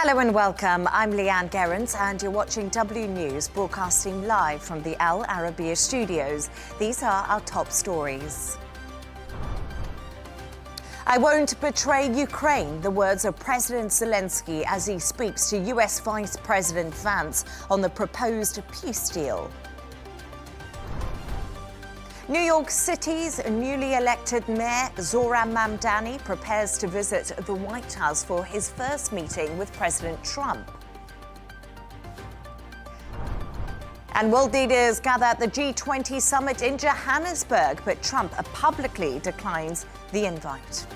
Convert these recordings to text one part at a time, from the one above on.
Hello and welcome. I'm Leigh-Ann Gerrans and you're watching W News, broadcasting live from the Al Arabiya studios. These are our top stories. I won't betray Ukraine, the words of President Zelenskyy as he speaks to US Vice President Vance on the proposed peace deal. New York City's newly elected mayor, Zohran Mamdani, prepares to visit the White House for his first meeting with President Trump. And world leaders gather at the G20 summit in Johannesburg, but Trump publicly declines the invite.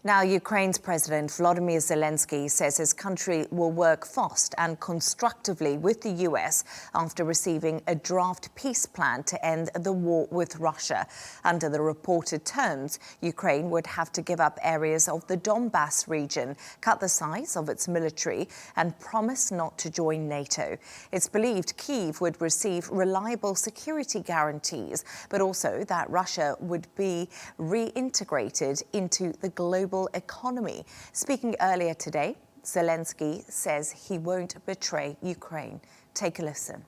Now, Ukraine's President Volodymyr Zelenskyy says his country will work fast and constructively with the US after receiving a draft peace plan to end the war with Russia. Under the reported terms, Ukraine would have to give up areas of the Donbas region, cut the size of its military, and promise not to join NATO. It's believed Kyiv would receive reliable security guarantees, but also that Russia would be reintegrated into the global economy. Speaking earlier today, Zelenskyy says he won't betray Ukraine. Take a listen.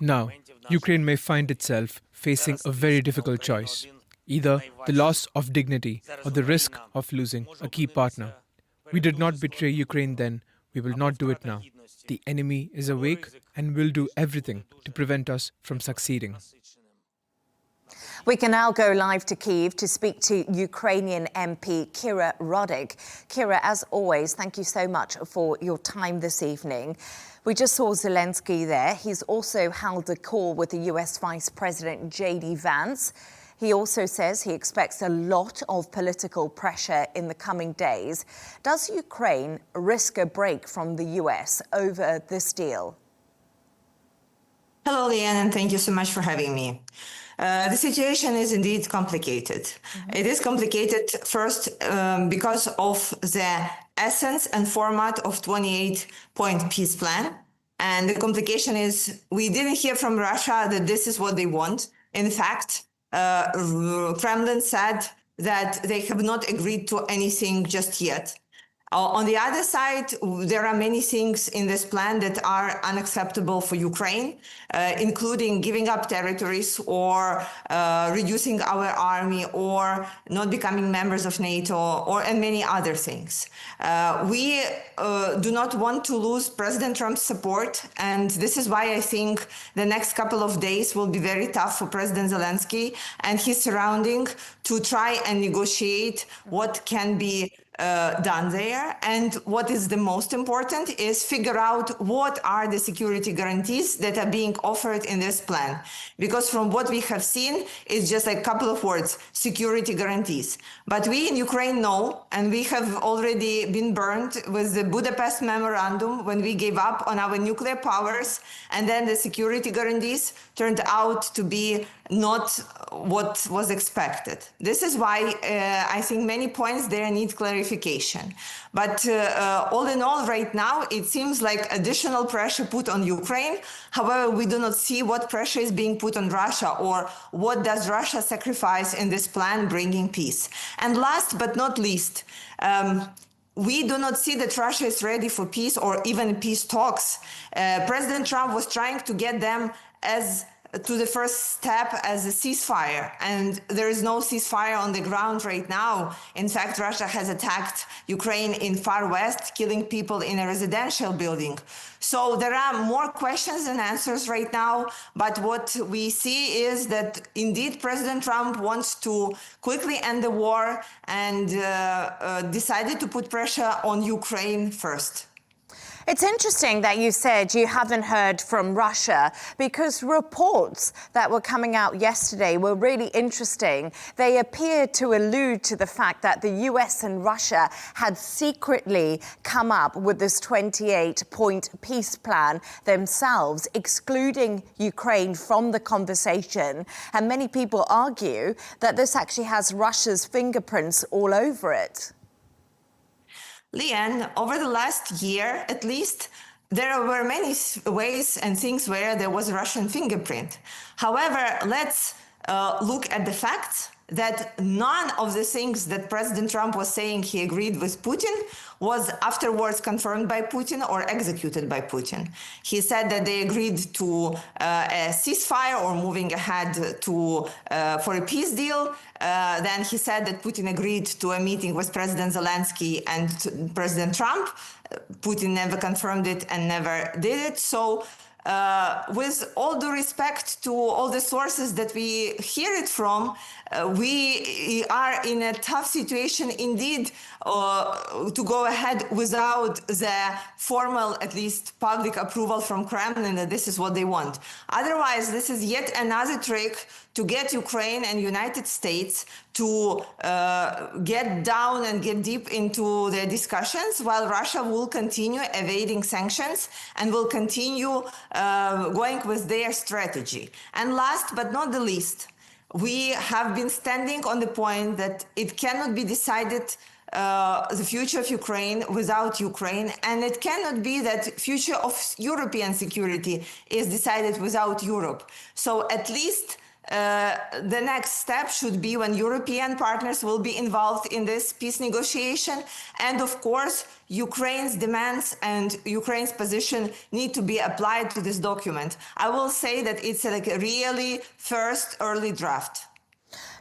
Now, Ukraine may find itself facing a very difficult choice, either the loss of dignity or the risk of losing a key partner. We did not betray Ukraine then, we will not do it now. The enemy is awake and will do everything to prevent us from succeeding. We can now go live to Kyiv to speak to Ukrainian MP Kira Rudik. Kira, as always, thank you so much for your time this evening. We just saw Zelenskyy there. He's also held a call with the US Vice President J.D. Vance. He also says he expects a lot of political pressure in the coming days. Does Ukraine risk a break from the US over this deal? Hello, Leigh-Ann, and thank you so much for having me. The situation is indeed complicated. It is complicated first because of the essence and format of 28-point peace plan. And the complication is we didn't hear from Russia that this is what they want. In fact, Kremlin said that they have not agreed to anything just yet. On the other side, there are many things in this plan that are unacceptable for Ukraine, including giving up territories or reducing our army or not becoming members of NATO and many other things. We do not want to lose President Trump's support, and this is why I think the next couple of days will be very tough for President Zelenskyy and his surrounding to try and negotiate what can be done there. And what is the most important is figure out what are the security guarantees that are being offered in this plan. Because from what we have seen, it's just a couple of words, security guarantees. But we in Ukraine know, and we have already been burned with the Budapest Memorandum when we gave up on our nuclear powers, and then the security guarantees turned out to be not what was expected. This is why I think many points there need clarification. But all in all, right now, it seems like additional pressure put on Ukraine. However, we do not see what pressure is being put on Russia or what does Russia sacrifice in this plan bringing peace. And last but not least, we do not see that Russia is ready for peace or even peace talks. President Trump was trying to get them to the first step as a ceasefire, and there is no ceasefire on the ground right now. In fact, Russia has attacked Ukraine in far west, killing people in a residential building. So there are more questions than answers right now, but what we see is that indeed President Trump wants to quickly end the war and decided to put pressure on Ukraine first. It's interesting that you said you haven't heard from Russia, because reports that were coming out yesterday were really interesting. They appeared to allude to the fact that the US and Russia had secretly come up with this 28-point peace plan themselves, excluding Ukraine from the conversation. And many people argue that this actually has Russia's fingerprints all over it. Leigh-Ann, over the last year, at least, there were many ways and things where there was a Russian fingerprint. However, let's look at the facts that none of the things that President Trump was saying he agreed with Putin was afterwards confirmed by Putin or executed by Putin. He said that they agreed to a ceasefire or moving ahead to for a peace deal. Then he said that Putin agreed to a meeting with President Zelenskyy and President Trump. Putin never confirmed it and never did it. So with all due respect to all the sources that we hear it from, we are in a tough situation indeed to go ahead without the formal, at least public approval from Kremlin that this is what they want. Otherwise, this is yet another trick to get Ukraine and United States to get down and get deep into the discussions, while Russia will continue evading sanctions and will continue going with their strategy. And last but not the least, we have been standing on the point that it cannot be decided the future of Ukraine without Ukraine, and it cannot be that future of European security is decided without Europe. So at least the next step should be when European partners will be involved in this peace negotiation. And of course, Ukraine's demands and Ukraine's position need to be applied to this document. I will say that it's like a really first early draft.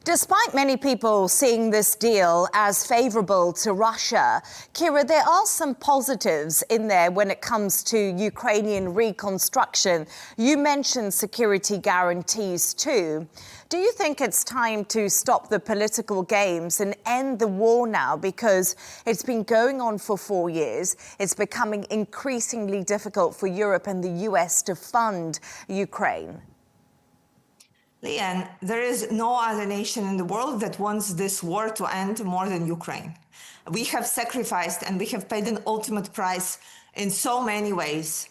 Despite many people seeing this deal as favourable to Russia, Kira, there are some positives in there when it comes to Ukrainian reconstruction. You mentioned security guarantees too. Do you think it's time to stop the political games and end the war now? Because it's been going on for 4 years. It's becoming increasingly difficult for Europe and the US to fund Ukraine. Leigh-Ann, there is no other nation in the world that wants this war to end more than Ukraine. We have sacrificed and we have paid an ultimate price in so many ways.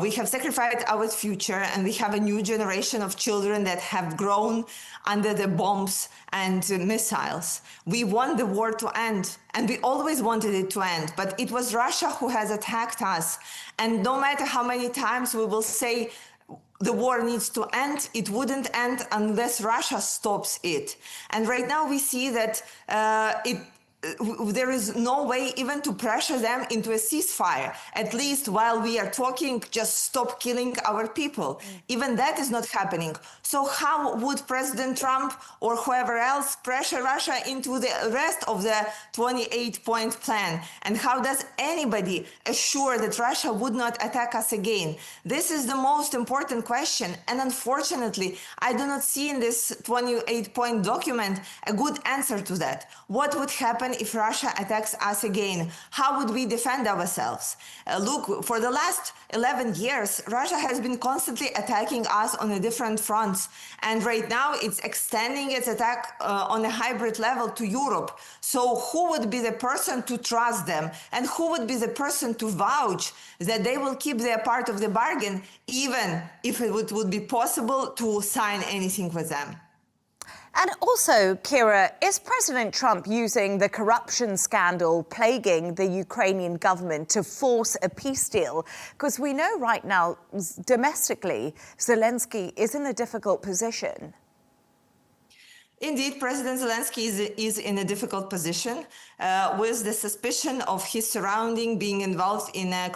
We have sacrificed our future, and we have a new generation of children that have grown under the bombs and missiles. We want the war to end, and we always wanted it to end, but it was Russia who has attacked us. And no matter how many times we will say the war needs to end, it wouldn't end unless Russia stops it. And right now we see that there is no way even to pressure them into a ceasefire. At least while we are talking, just stop killing our people. Even that is not happening. So how would President Trump or whoever else pressure Russia into the rest of the 28-point plan? And how does anybody assure that Russia would not attack us again? This is the most important question. And unfortunately, I do not see in this 28-point document a good answer to that. What would happen if Russia attacks us again? How would we defend ourselves? Look, for the last 11 years, Russia has been constantly attacking us on a different fronts. And right now it's extending its attack on a hybrid level to Europe. So who would be the person to trust them? And who would be the person to vouch that they will keep their part of the bargain, even if it would be possible to sign anything with them? And also, Kira, is President Trump using the corruption scandal plaguing the Ukrainian government to force a peace deal? Because we know right now, domestically, Zelenskyy is in a difficult position. Indeed, President Zelenskyy is in a difficult position with the suspicion of his surrounding being involved in a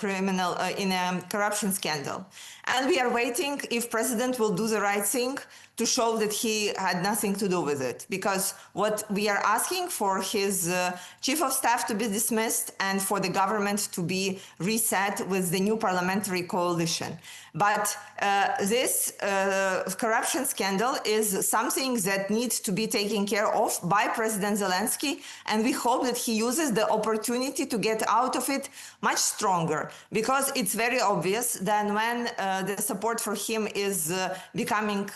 corruption scandal. And we are waiting if President will do the right thing to show that he had nothing to do with it. Because what we are asking for his chief of staff to be dismissed and for the government to be reset with the new parliamentary coalition. But this corruption scandal is something that needs to be taken care of by President Zelenskyy, and we hope that he uses the opportunity to get out of it much stronger, because it's very obvious that when the support for him is becoming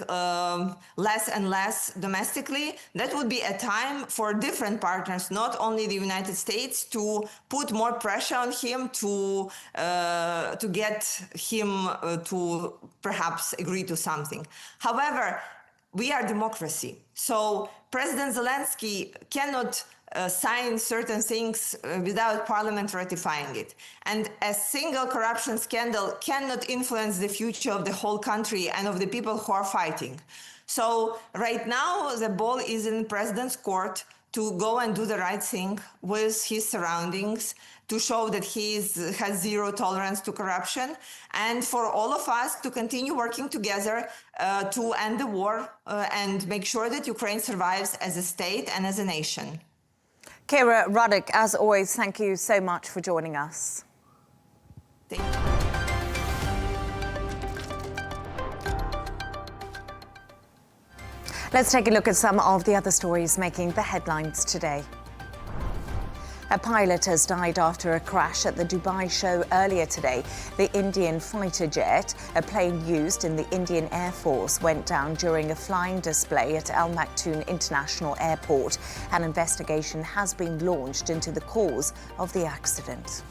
less and less domestically, that would be a time for different partners, not only the United States, to put more pressure on him to get him to perhaps agree to something. However, we are democracy. So President Zelenskyy cannot sign certain things without parliament ratifying it. And a single corruption scandal cannot influence the future of the whole country and of the people who are fighting. So right now, the ball is in president's court to go and do the right thing with his surroundings, to show that he has zero tolerance to corruption, and for all of us to continue working together to end the war and make sure that Ukraine survives as a state and as a nation. Kira Rudik, as always, thank you so much for joining us. Thank you. Let's take a look at some of the other stories making the headlines today. A pilot has died after a crash at the Dubai show earlier today. The Indian fighter jet, a plane used in the Indian Air Force, went down during a flying display at Al Maktoum International Airport. An investigation has been launched into the cause of the accident.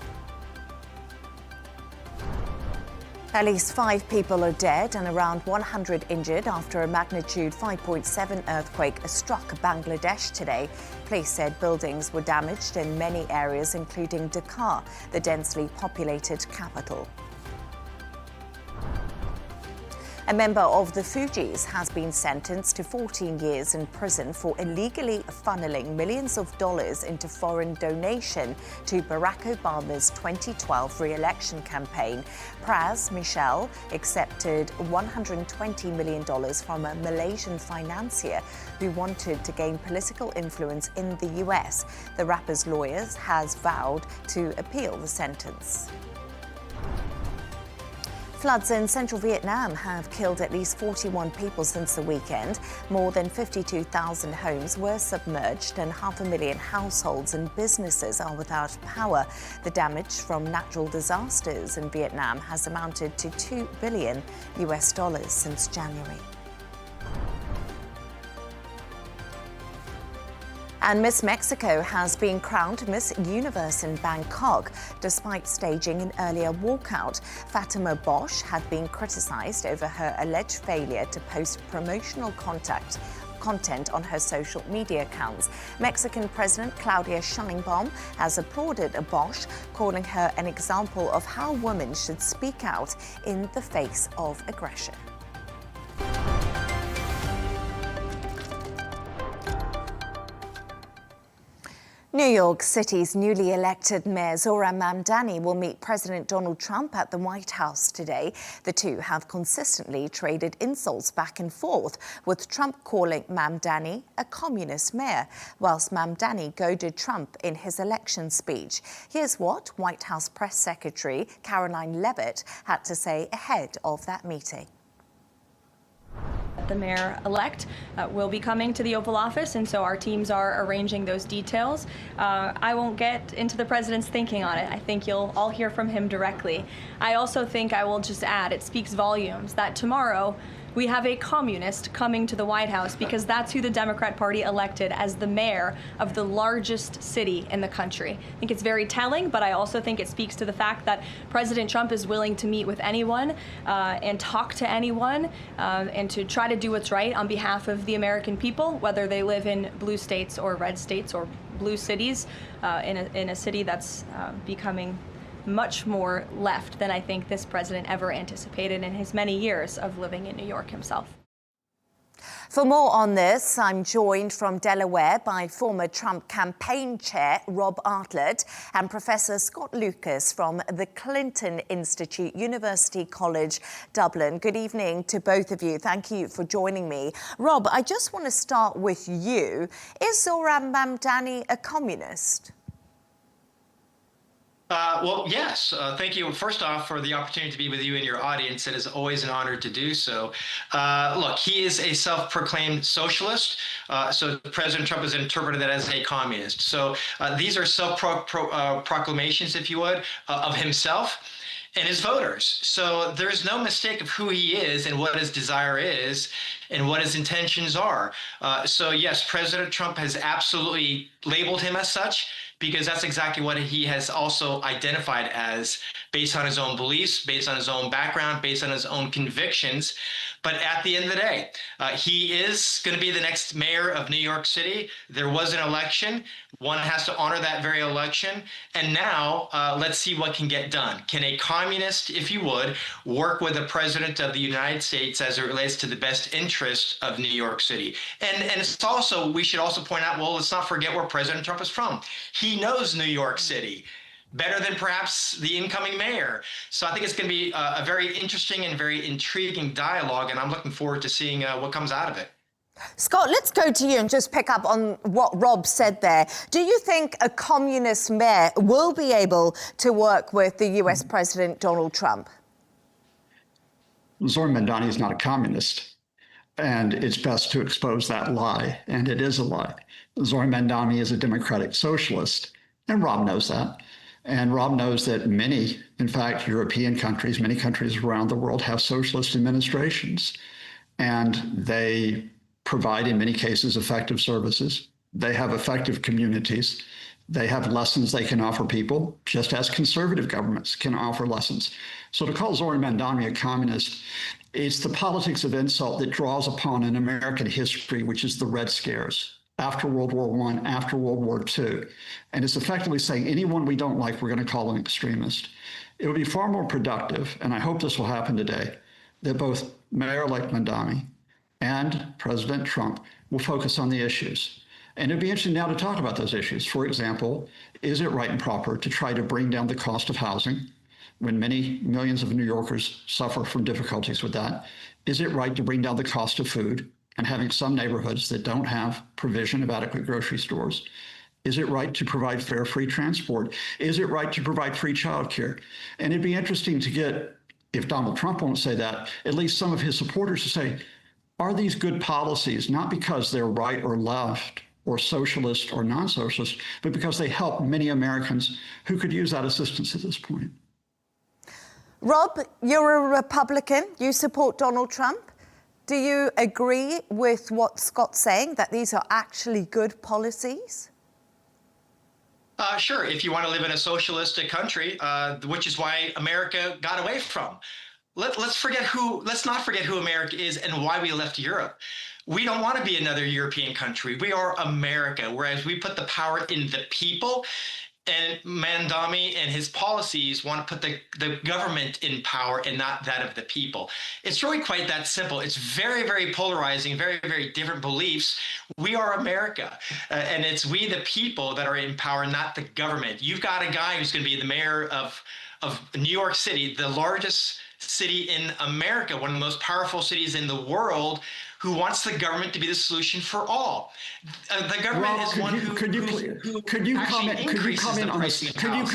At least 5 people are dead and around 100 injured after a magnitude 5.7 earthquake struck Bangladesh today. Police said buildings were damaged in many areas, including Dhaka, the densely populated capital. A member of the Fugees has been sentenced to 14 years in prison for illegally funneling millions of dollars into foreign donation to Barack Obama's 2012 re-election campaign. Praz Michel accepted $120 million from a Malaysian financier who wanted to gain political influence in the US. The rapper's lawyers has vowed to appeal the sentence. Floods in central Vietnam have killed at least 41 people since the weekend. More than 52,000 homes were submerged and 500,000 households and businesses are without power. The damage from natural disasters in Vietnam has amounted to $2 billion since January. And Miss Mexico has been crowned Miss Universe in Bangkok, despite staging an earlier walkout. Fatima Bosch had been criticized over her alleged failure to post promotional content on her social media accounts. Mexican President Claudia Sheinbaum has applauded Bosch, calling her an example of how women should speak out in the face of aggression. New York City's newly elected Mayor Zohran Mamdani will meet President Donald Trump at the White House today. The two have consistently traded insults back and forth, with Trump calling Mamdani a communist mayor, whilst Mamdani goaded Trump in his election speech. Here's what White House Press Secretary Karoline Leavitt had to say ahead of that meeting. The mayor-elect will be coming to the Oval Office, and so our teams are arranging those details. I won't get into the president's thinking on it. I think you'll all hear from him directly. I also think I will just add, it speaks volumes that tomorrow we have a communist coming to the White House, because that's who the Democrat Party elected as the mayor of the largest city in the country. I think it's very telling, but I also think it speaks to the fact that President Trump is willing to meet with anyone and talk to anyone and to try to do what's right on behalf of the American people, whether they live in blue states or red states or blue cities, in a city that's becoming much more left than I think this president ever anticipated in his many years of living in New York himself. For more on this, I'm joined from Delaware by former Trump campaign chair Rob Artlett and Professor Scott Lucas from the Clinton Institute, University College Dublin. Good evening to both of you. Thank you for joining me. Rob, I just want to start with you. Is Zohran Mamdani a communist? Well, yes. Thank you, first off, for the opportunity to be with you and your audience. It is always an honor to do so. Look, he is a self-proclaimed socialist, so President Trump has interpreted that as a communist. So these are self-proclamations, if you would, of himself and his voters. So there's no mistake of who he is and what his desire is and what his intentions are. So yes, President Trump has absolutely labeled him as such, because that's exactly what he has also identified as, based on his own beliefs, based on his own background, based on his own convictions. But at the end of the day, he is going to be the next mayor of New York City. There was an election. One has to honor that very election. And now let's see what can get done. Can a communist, if you would, work with the president of the United States as it relates to the best interest of New York City? And it's also, we should also point out, well, let's not forget where President Trump is from. He knows New York City better than perhaps the incoming mayor. So I think it's going to be a very interesting and very intriguing dialogue, and I'm looking forward to seeing what comes out of it. Scott, let's go to you and just pick up on what Rob said there. Do you think a communist mayor will be able to work with the US President Donald Trump? Zohran Mamdani is not a communist, and it's best to expose that lie, and it is a lie. Zohran Mamdani is a democratic socialist, and Rob knows that. And Rob knows that many, in fact, European countries, many countries around the world have socialist administrations, and they provide, in many cases, effective services. They have effective communities. They have lessons they can offer people, just as conservative governments can offer lessons. So to call Zohran Mamdani a communist, it's the politics of insult that draws upon an American history, which is the Red Scares, after World War I, after World War II. And it's effectively saying anyone we don't like, we're going to call an extremist. It would be far more productive, and I hope this will happen today, that both Mayor-elect Mamdani and President Trump will focus on the issues. And it'd be interesting now to talk about those issues. For example, is it right and proper to try to bring down the cost of housing when many millions of New Yorkers suffer from difficulties with that? Is it right to bring down the cost of food and having some neighborhoods that don't have provision of adequate grocery stores? Is it right to provide fair, free transport? Is it right to provide free childcare? And it'd be interesting to get, if Donald Trump won't say that, at least some of his supporters to say, are these good policies, not because they're right or left or socialist or non-socialist, but because they help many Americans who could use that assistance at this point? Rob, you're a Republican. You support Donald Trump. Do you agree with what Scott's saying, that these are actually good policies? Sure, if you want to live in a socialistic country, which is why America got away from. Let's not forget who America is and why we left Europe. We don't want to be another European country. We are America, whereas we put the power in the people. And Mamdani and his policies want to put the government in power and not that of the people. It's really quite that simple. It's very, very polarizing, very, very different beliefs. We are America, and it's we the people that are in power, not the government. You've got a guy who's going to be the mayor of New York City, the largest city in America, one of the most powerful cities in the world, who wants the government to be the solution for all. The government is one who comment on this? Could you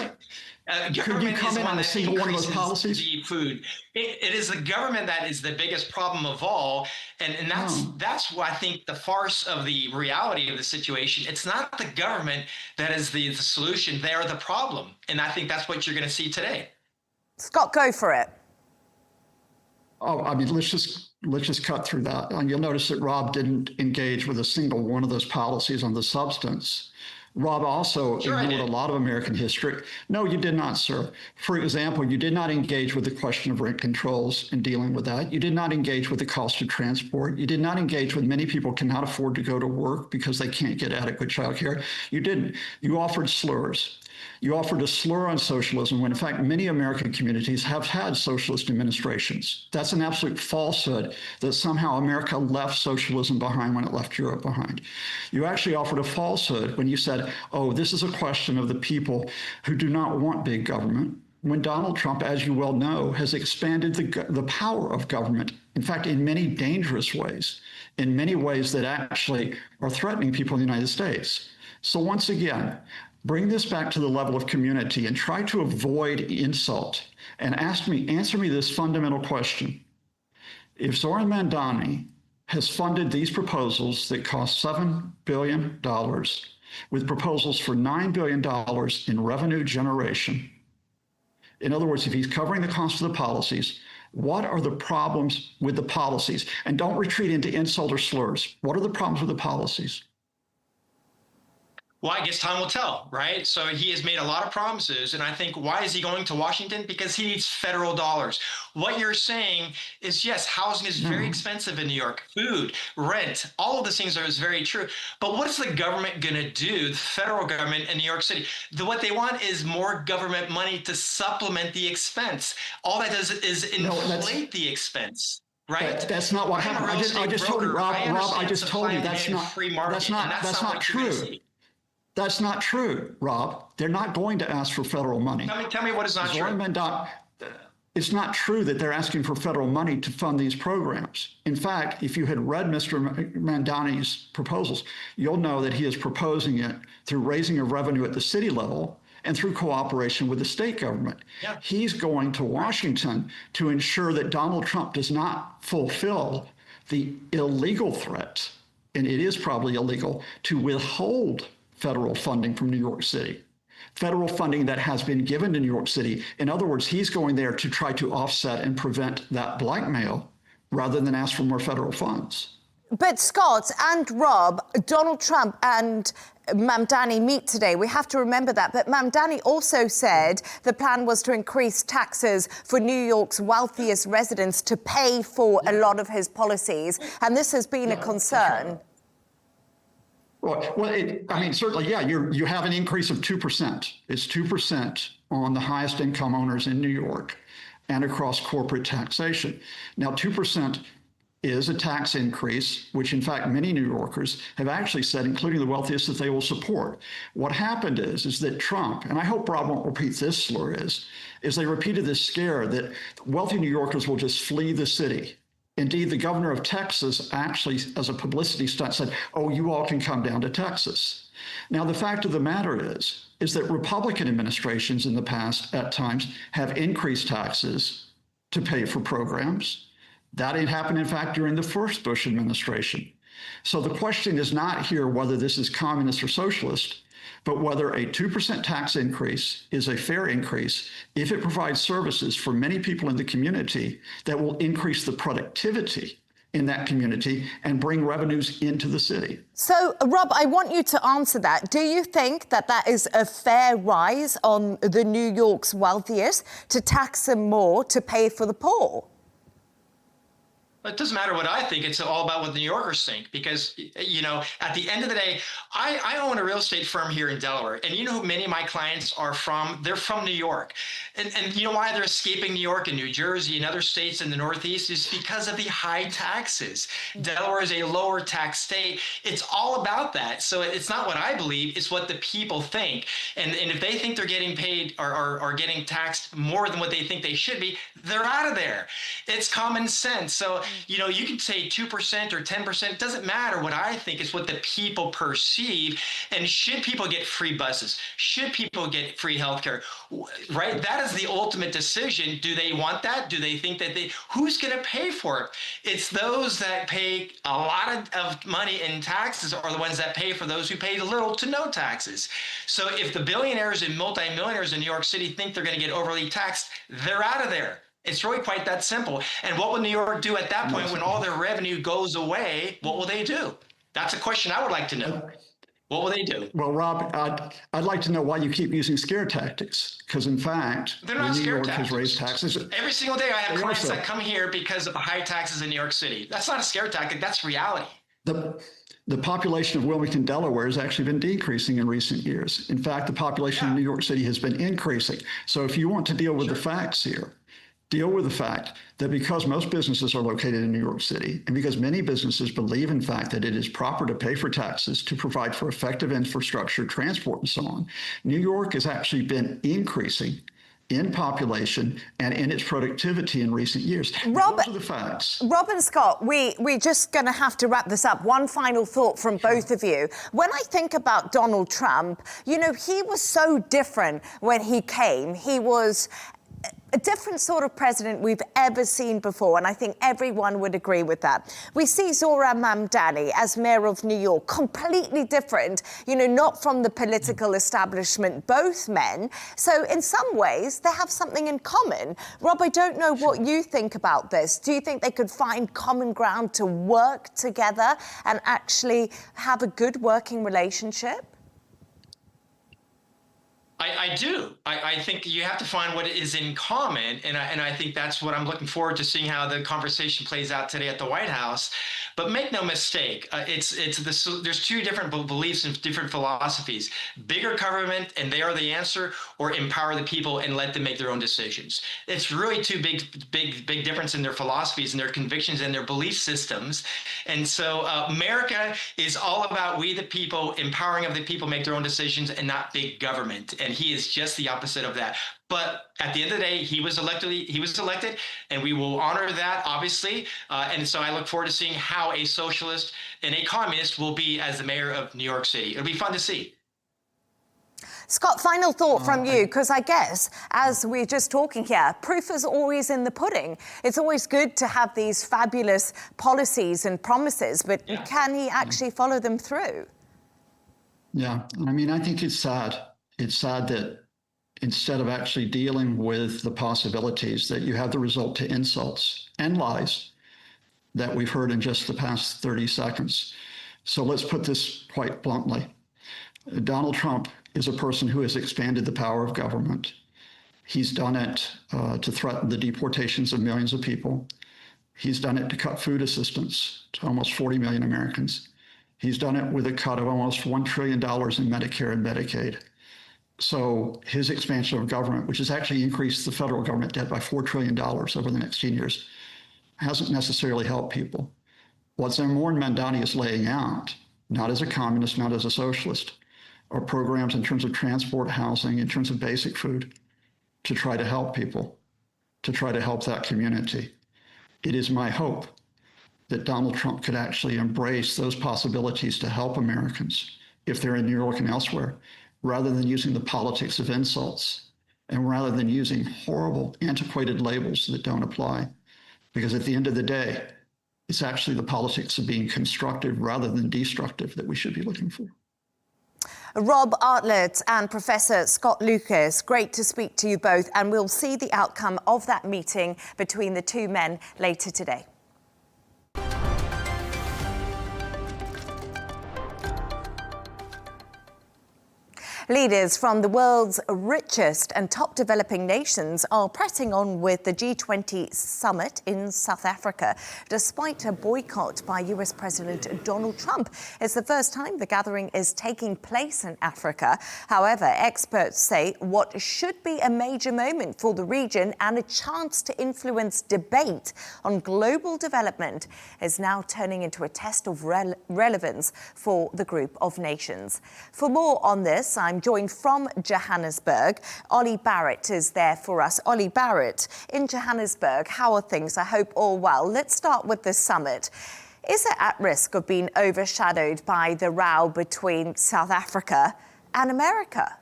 comment on a single one of those policies? Food. It is the government that is the biggest problem of all, and that's why I think the farce of the reality of the situation. It's not the government that is the solution; they are the problem, and I think that's what you're going to see today. Scott, go for it. Oh, I mean, let's just cut through that. And you'll notice that Rob didn't engage with a single one of those policies on the substance. Rob also ignored a lot of American history. No, you did not, sir. For example, you did not engage with the question of rent controls and dealing with that. You did not engage with the cost of transport. You did not engage with many people cannot afford to go to work because they can't get adequate child care. You didn't. You offered slurs. You offered a slur on socialism when, in fact, many American communities have had socialist administrations. That's an absolute falsehood that somehow America left socialism behind when it left Europe behind. You actually offered a falsehood when you said, oh, this is a question of the people who do not want big government, when Donald Trump, as you well know, has expanded the power of government, in fact, in many dangerous ways, in many ways that actually are threatening people in the United States. So once again, bring this back to the level of community and try to avoid insult and answer me this fundamental question. If Zohran Mamdani has funded these proposals that cost $7 billion with proposals for $9 billion in revenue generation, in other words, if he's covering the cost of the policies, what are the problems with the policies? And don't retreat into insult or slurs. What are the problems with the policies? Well, I guess time will tell, right? So he has made a lot of promises, and I think, why is he going to Washington? Because he needs federal dollars. What you're saying is, yes, housing is very expensive in New York. Food, rent, all of these things is very true. But what is the government going to do, the federal government in New York City? What they want is more government money to supplement the expense. All that does is inflate the expense. Right? That's not what happened. I just told you, Rob. I just told you that's not true. That's not true, Rob. They're not going to ask for federal money. Tell me what is not true. It's not true that they're asking for federal money to fund these programs. In fact, if you had read Mr. Mamdani's proposals, you'll know that he is proposing it through raising of revenue at the city level and through cooperation with the state government. Yeah. He's going to Washington to ensure that Donald Trump does not fulfill the illegal threat, and it is probably illegal, to withhold federal funding from New York City, federal funding that has been given to New York City. In other words, he's going there to try to offset and prevent that blackmail rather than ask for more federal funds. But Scott and Rob, Donald Trump and Mamdani meet today. We have to remember that. But Mamdani also said the plan was to increase taxes for New York's wealthiest residents to pay for a lot of his policies. And this has been a concern. Well, I mean, certainly, yeah, you have an increase of 2%. It's 2% on the highest income owners in New York and across corporate taxation. Now, 2% is a tax increase, which in fact many New Yorkers have actually said, including the wealthiest, that they will support. What happened is that Trump, and I hope Rob won't repeat this slur, is they repeated this scare that wealthy New Yorkers will just flee the city. Indeed, the governor of Texas actually, as a publicity stunt, said, oh, you all can come down to Texas. Now, the fact of the matter is that Republican administrations in the past, at times, have increased taxes to pay for programs. That had happened, in fact, during the first Bush administration. So the question is not here whether this is communist or socialist, but whether a 2% tax increase is a fair increase if it provides services for many people in the community that will increase the productivity in that community and bring revenues into the city. So, Rob, I want you to answer that. Do you think that that is a fair rise on the New York's wealthiest to tax them more to pay for the poor? It doesn't matter what I think. It's all about what the New Yorkers think, because, you know, at the end of the day, I own a real estate firm here in Delaware, and you know who many of my clients are from? They're from New York. And you know why they're escaping New York and New Jersey and other states in the Northeast is because of the high taxes. Delaware is a lower tax state. It's all about that. So it's not what I believe, it's what the people think. And if they think they're getting paid or getting taxed more than what they think they should be, they're out of there. It's common sense. So, you know, you can say 2% or 10%, it doesn't matter what I think, it's what the people perceive. And should people get free buses? Should people get free healthcare? Right? That is the ultimate decision. Do they want that? Do they think that who's going to pay for it? It's those that pay a lot of money in taxes are the ones that pay for those who pay little to no taxes. So if the billionaires and multimillionaires in New York City think they're going to get overly taxed, they're out of there. It's really quite that simple. And what will New York do at that point when all their revenue goes away? What will they do? That's a question I would like to know. What will they do? Well, Rob, I'd like to know why you keep using scare tactics, because in fact, they're not New scare York tactics. has raised taxes. Every single day I have clients that come here because of the high taxes in New York City. That's not a scare tactic, that's reality. The population of Wilmington, Delaware has actually been decreasing in recent years. In fact, the population of New York City has been increasing. So if you want to deal with the facts here, deal with the fact that because most businesses are located in New York City, and because many businesses believe, in fact, that it is proper to pay for taxes to provide for effective infrastructure, transport, and so on, New York has actually been increasing in population and in its productivity in recent years. Those are the facts. Rob and Scott, we're just going to have to wrap this up. One final thought from both of you. When I think about Donald Trump, you know, he was so different when he came. He was a different sort of president we've ever seen before, and I think everyone would agree with that. We see Zohran Mamdani as mayor of New York, completely different, you know, not from the political establishment, both men. So in some ways, they have something in common. Rob, I don't know what you think about this. Do you think they could find common ground to work together and actually have a good working relationship? I do. I think you have to find what is in common, and I think that's what I'm looking forward to seeing how the conversation plays out today at the White House. But make no mistake, there's two different beliefs and different philosophies: bigger government and they are the answer, or empower the people and let them make their own decisions. It's really two big difference in their philosophies and their convictions and their belief systems. And so America is all about we the people, empowering of the people make their own decisions, and not big government. And he is just the opposite of that. But at the end of the day, he was elected, and we will honor that, obviously. And so I look forward to seeing how a socialist and a communist will be as the mayor of New York City. It'll be fun to see. Scott, final thought from you, because I guess, as we're just talking here, proof is always in the pudding. It's always good to have these fabulous policies and promises, but can he actually follow them through? Yeah, I mean, I think it's sad. It's sad that instead of actually dealing with the possibilities, that you have the result to insults and lies that we've heard in just the past 30 seconds. So let's put this quite bluntly. Donald Trump is a person who has expanded the power of government. He's done it to threaten the deportations of millions of people. He's done it to cut food assistance to almost 40 million Americans. He's done it with a cut of almost $1 trillion in Medicare and Medicaid. So his expansion of government, which has actually increased the federal government debt by $4 trillion over the next 10 years, hasn't necessarily helped people. What Zohran Mamdani is laying out, not as a communist, not as a socialist, are programs in terms of transport, housing, in terms of basic food, to try to help people, to try to help that community. It is my hope that Donald Trump could actually embrace those possibilities to help Americans if they're in New York and elsewhere, rather than using the politics of insults and rather than using horrible, antiquated labels that don't apply. Because at the end of the day, it's actually the politics of being constructive rather than destructive that we should be looking for. Rob Artlett and Professor Scott Lucas, great to speak to you both, and we'll see the outcome of that meeting between the two men later today. Leaders from the world's richest and top developing nations are pressing on with the G20 summit in South Africa, despite a boycott by US President Donald Trump. It's the first time the gathering is taking place in Africa. However, experts say what should be a major moment for the region and a chance to influence debate on global development is now turning into a test of relevance for the group of nations. For more on this, I'm joined from Johannesburg. Ollie Barrett is there for us. Ollie Barrett, in Johannesburg, how are things? I hope all well. Let's start with the summit. Is it at risk of being overshadowed by the row between South Africa and America?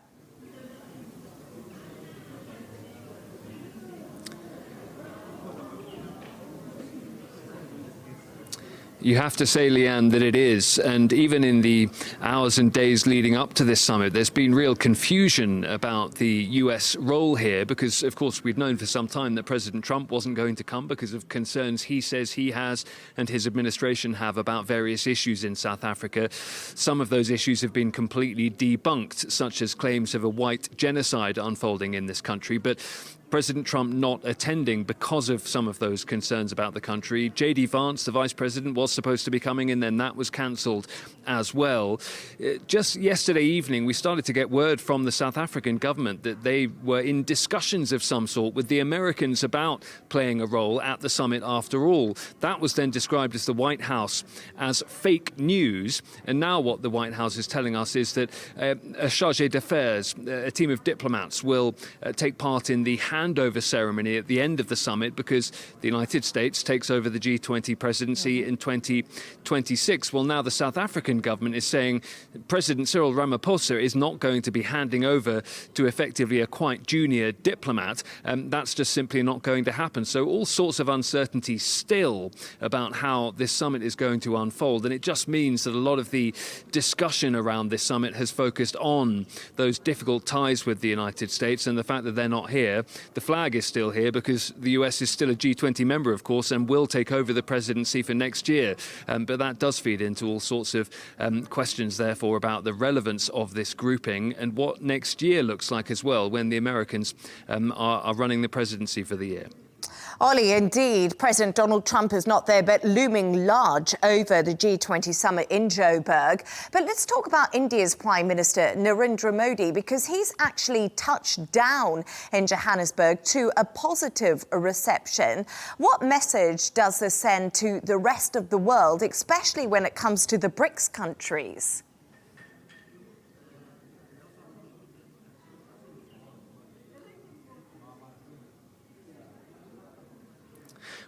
You have to say, Leigh-Ann, that it is. And even in the hours and days leading up to this summit, there's been real confusion about the US role here because, of course, we've known for some time that President Trump wasn't going to come because of concerns he says he has and his administration have about various issues in South Africa. Some of those issues have been completely debunked, such as claims of a white genocide unfolding in this country. But President Trump not attending because of some of those concerns about the country. J.D. Vance, the vice president, was supposed to be coming, and then that was cancelled as well. Just yesterday evening, we started to get word from the South African government that they were in discussions of some sort with the Americans about playing a role at the summit after all. That was then described as the White House as fake news. And now what the White House is telling us is that a chargé d'affaires, a team of diplomats, will take part in the handover ceremony at the end of the summit because the United States takes over the G20 presidency in 2026. Well, now the South African government is saying President Cyril Ramaphosa is not going to be handing over to effectively a quite junior diplomat. That's just simply not going to happen. So all sorts of uncertainty still about how this summit is going to unfold. And it just means that a lot of the discussion around this summit has focused on those difficult ties with the United States and the fact that they're not here. The flag is still here because the US is still a G20 member, of course, and will take over the presidency for next year. But that does feed into all sorts of questions, therefore, about the relevance of this grouping and what next year looks like as well, when the Americans are running the presidency for the year. Ollie, indeed, President Donald Trump is not there, but looming large over the G20 summit in Johannesburg. But let's talk about India's Prime Minister Narendra Modi, because he's actually touched down in Johannesburg to a positive reception. What message does this send to the rest of the world, especially when it comes to the BRICS countries?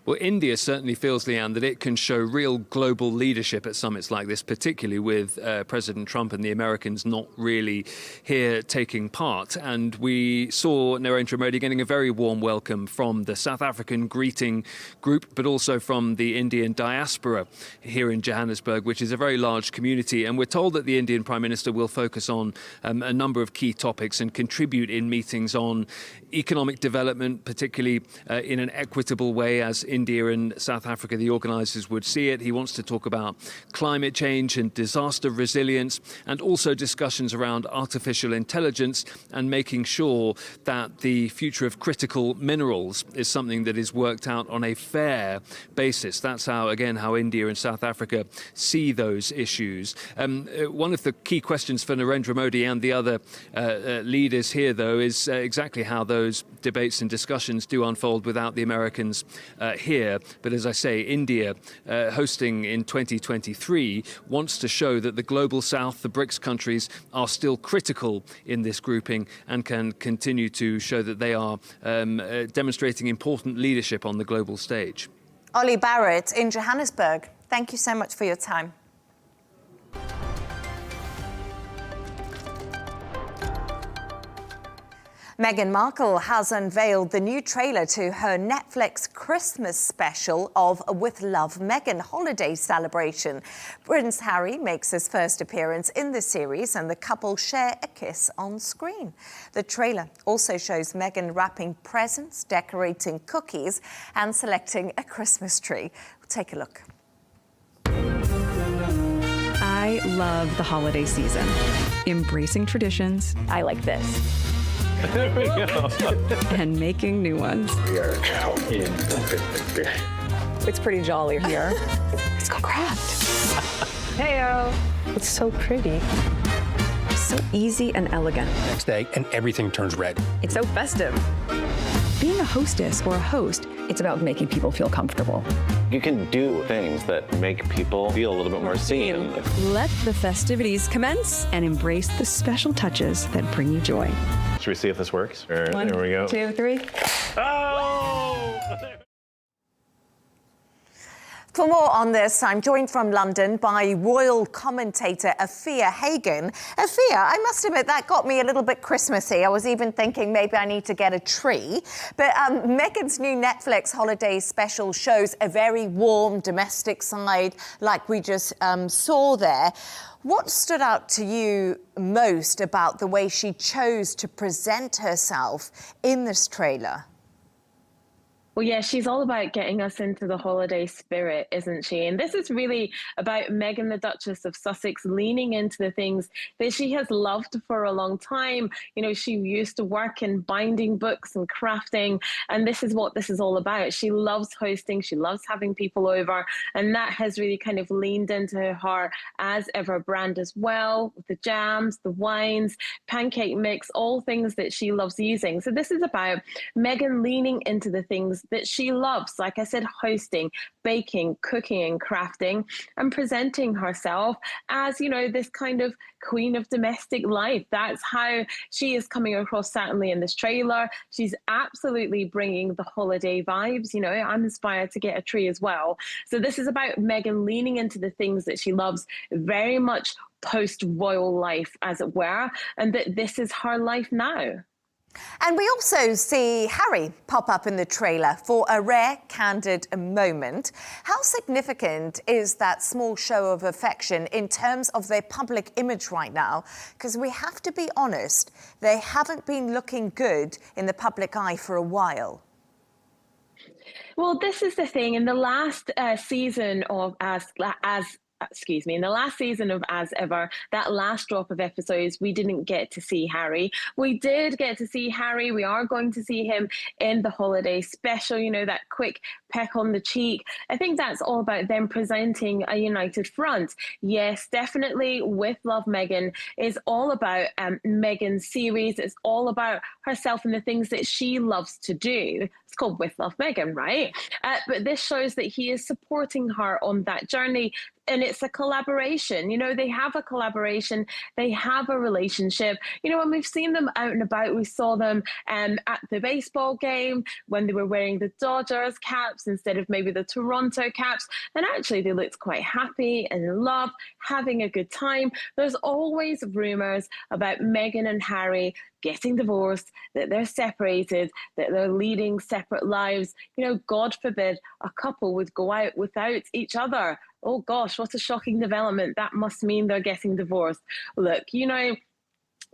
Well, India certainly feels, Leigh-Ann, that it can show real global leadership at summits like this, particularly with President Trump and the Americans not really here taking part. And we saw Narendra Modi getting a very warm welcome from the South African greeting group, but also from the Indian diaspora here in Johannesburg, which is a very large community. And we're told that the Indian Prime Minister will focus on a number of key topics and contribute in meetings on economic development, particularly in an equitable way, as India and South Africa, the organisers, would see it. He wants to talk about climate change and disaster resilience, and also discussions around artificial intelligence and making sure that the future of critical minerals is something that is worked out on a fair basis. That's how India and South Africa see those issues. One of the key questions for Narendra Modi and the other leaders here, though, is exactly how those debates and discussions do unfold without the Americans here. But as I say, India, hosting in 2023, wants to show that the global south, the BRICS countries, are still critical in this grouping and can continue to show that they are demonstrating important leadership on the global stage. Ollie Barrett in Johannesburg, thank you so much for your time. Meghan Markle has unveiled the new trailer to her Netflix Christmas special of With Love, Meghan holiday celebration. Prince Harry makes his first appearance in the series and the couple share a kiss on screen. The trailer also shows Meghan wrapping presents, decorating cookies and selecting a Christmas tree. We'll take a look. I love the holiday season. Embracing traditions. I like this. There we go. And making new ones. We are now in the It's pretty jolly here. Let's go craft. Heyo. It's so pretty. So easy and elegant. Next day, and everything turns red. It's so festive. Being a hostess or a host, it's about making people feel comfortable. You can do things that make people feel a little bit more seen. Let the festivities commence and embrace the special touches that bring you joy. Should we see if this works? There we go. 1, 2, 3. Oh! For more on this, I'm joined from London by royal commentator Afia Hagen. Afia, I must admit, that got me a little bit Christmassy. I was even thinking maybe I need to get a tree. But Meghan's new Netflix holiday special shows a very warm domestic side, like we just saw there. What stood out to you most about the way she chose to present herself in this trailer? Well, yeah, she's all about getting us into the holiday spirit, isn't she? And this is really about Meghan, the Duchess of Sussex, leaning into the things that she has loved for a long time. You know, she used to work in binding books and crafting, and this is what this is all about. She loves hosting, she loves having people over, and that has really kind of leaned into her as ever brand as well, with the jams, the wines, pancake mix, all things that she loves using. So this is about Meghan leaning into the things that she loves, like I said, hosting, baking, cooking and crafting, and presenting herself as, you know, this kind of queen of domestic life. That's how she is coming across, certainly in this trailer. She's absolutely bringing the holiday vibes. You know, I'm inspired to get a tree as well. So this is about Meghan leaning into the things that she loves, very much post-royal life, as it were, and that this is her life now. And we also see Harry pop up in the trailer for a rare, candid moment. How significant is that small show of affection in terms of their public image right now? Because we have to be honest, they haven't been looking good in the public eye for a while. Well, this is the thing. In the last season of as in the last season of As Ever, that last drop of episodes, we didn't get to see Harry. We did get to see Harry. We are going to see him in the holiday special, you know, that quick peck on the cheek. I think that's all about them presenting a united front. Yes, definitely With Love Meghan is all about Meghan's series. It's all about herself and the things that she loves to do. It's called With Love Meghan, right? But this shows that he is supporting her on that journey. And it's a collaboration. You know, they have a collaboration. They have a relationship. You know, when we've seen them out and about, we saw them at the baseball game when they were wearing the Dodgers caps instead of maybe the Toronto caps. And actually, they looked quite happy and in love, having a good time. There's always rumors about Meghan and Harry getting divorced, that they're separated, that they're leading separate lives. You know, God forbid a couple would go out without each other. Oh gosh, what a shocking development. That must mean they're getting divorced. Look, you know,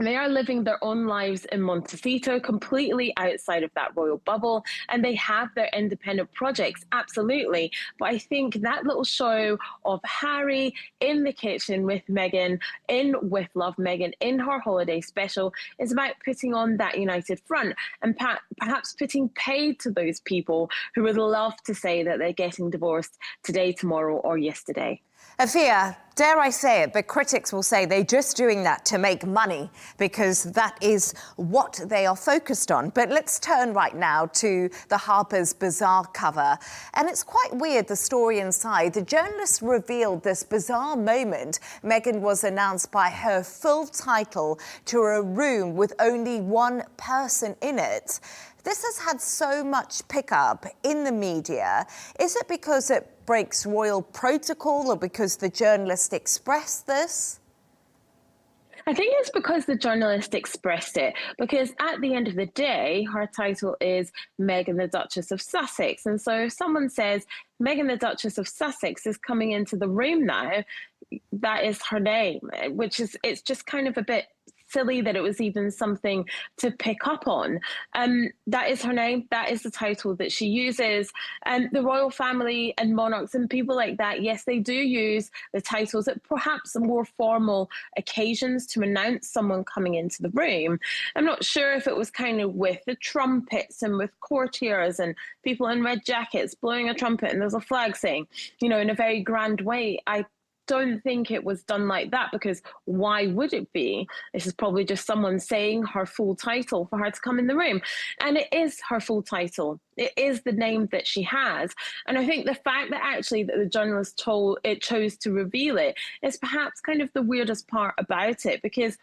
they are living their own lives in Montecito, completely outside of that royal bubble, and they have their independent projects, absolutely. But I think that little show of Harry in the kitchen with Meghan, in With Love Meghan, in her holiday special, is about putting on that united front and perhaps putting paid to those people who would love to say that they're getting divorced today, tomorrow, or yesterday. Afia, dare I say it, but critics will say they're just doing that to make money because that is what they are focused on. But let's turn right now to the Harper's Bazaar cover. And it's quite weird, the story inside. The journalist revealed this bizarre moment. Meghan was announced by her full title to a room with only one person in it. This has had so much pickup in the media. Is it because it breaks royal protocol or because the journalist expressed this? I think it's because the journalist expressed it, because at the end of the day, her title is Meghan the Duchess of Sussex. And so if someone says Meghan the Duchess of Sussex is coming into the room now, that is her name, which is, it's just kind of a bit silly that it was even something to pick up on. That is her name. That is the title that she uses. And the royal family and monarchs and people like that, yes, they do use the titles at perhaps more formal occasions to announce someone coming into the room. I'm not sure if it was kind of with the trumpets and with courtiers and people in red jackets blowing a trumpet and there's a flag saying, you know, in a very grand way. I don't think it was done like that, because why would it be? This is probably just someone saying her full title for her to come in the room. And it is her full title. It is the name that she has. And I think the fact that actually that the journalist chose to reveal it is perhaps kind of the weirdest part about it, because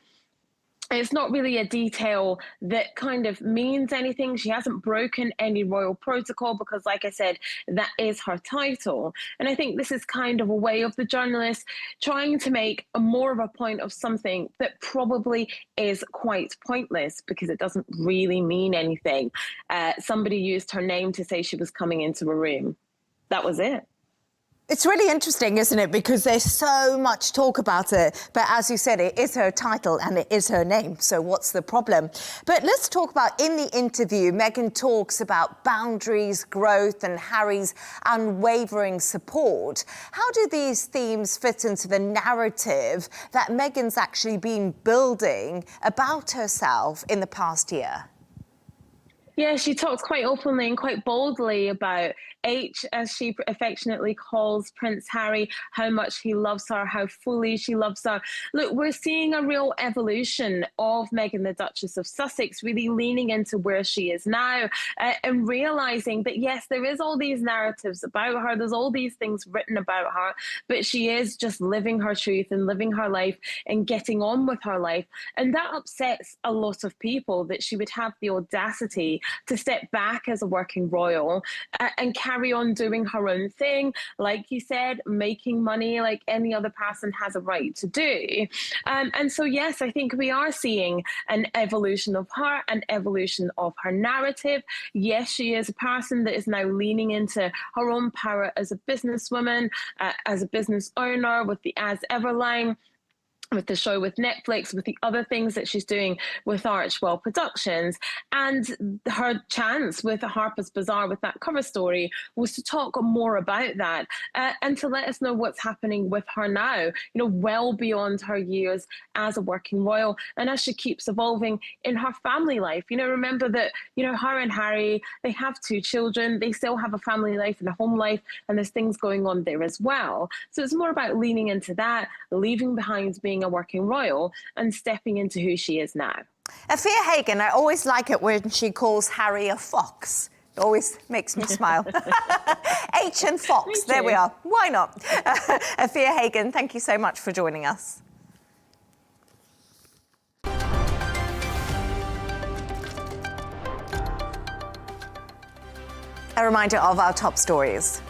it's not really a detail that kind of means anything. She hasn't broken any royal protocol because, like I said, that is her title. And I think this is kind of a way of the journalist trying to make more of a point of something that probably is quite pointless because it doesn't really mean anything. Somebody used her name to say she was coming into a room. That was it. It's really interesting, isn't it? Because there's so much talk about it. But as you said, it is her title and it is her name. So what's the problem? But let's talk about, in the interview, Meghan talks about boundaries, growth and Harry's unwavering support. How do these themes fit into the narrative that Meghan's actually been building about herself in the past year? Yeah, she talks quite openly and quite boldly about H, as she affectionately calls Prince Harry, how much he loves her, how fully she loves her. Look, we're seeing a real evolution of Meghan the Duchess of Sussex, really leaning into where she is now and realising that, yes, there is all these narratives about her, there's all these things written about her, but she is just living her truth and living her life and getting on with her life. And that upsets a lot of people, that she would have the audacity to step back as a working royal and carry on doing her own thing, like you said, making money like any other person has a right to do. And so, yes, I think we are seeing an evolution of her, an evolution of her narrative. Yes, she is a person that is now leaning into her own power as a businesswoman, as a business owner with the As Ever line. with the show with Netflix, with the other things that she's doing with Archwell Productions. And her chance with Harper's Bazaar, with that cover story, was to talk more about that and to let us know what's happening with her now, well beyond her years as a working royal, and as she keeps evolving in her family life. Remember that, her and Harry, they have 2 children, they still have a family life and a home life, and there's things going on there as well. So it's more about leaning into that, leaving behind being a working royal and stepping into who she is now. Afia Hagen, I always like it when she calls Harry a fox. It always makes me smile. H and Fox, there we are. Why not? Afia Hagen, thank you so much for joining us. A reminder of our top stories.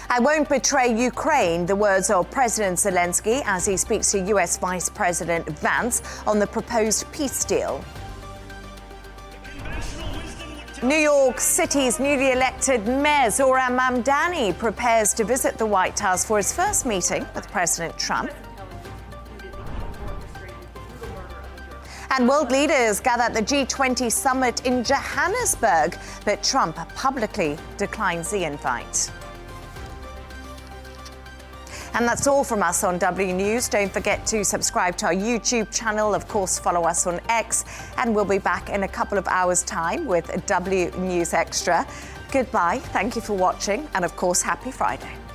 I won't betray Ukraine, the words of President Zelenskyy as he speaks to US Vice President Vance on the proposed peace deal. New York City's newly elected mayor, Zohran Mamdani, prepares to visit the White House for his first meeting with President Trump. And world leaders gather at the G20 summit in Johannesburg, but Trump publicly declines the invite. And that's all from us on W News. Don't forget to subscribe to our YouTube channel. Of course, follow us on X. And we'll be back in a couple of hours' time with W News Extra. Goodbye. Thank you for watching. And of course, happy Friday.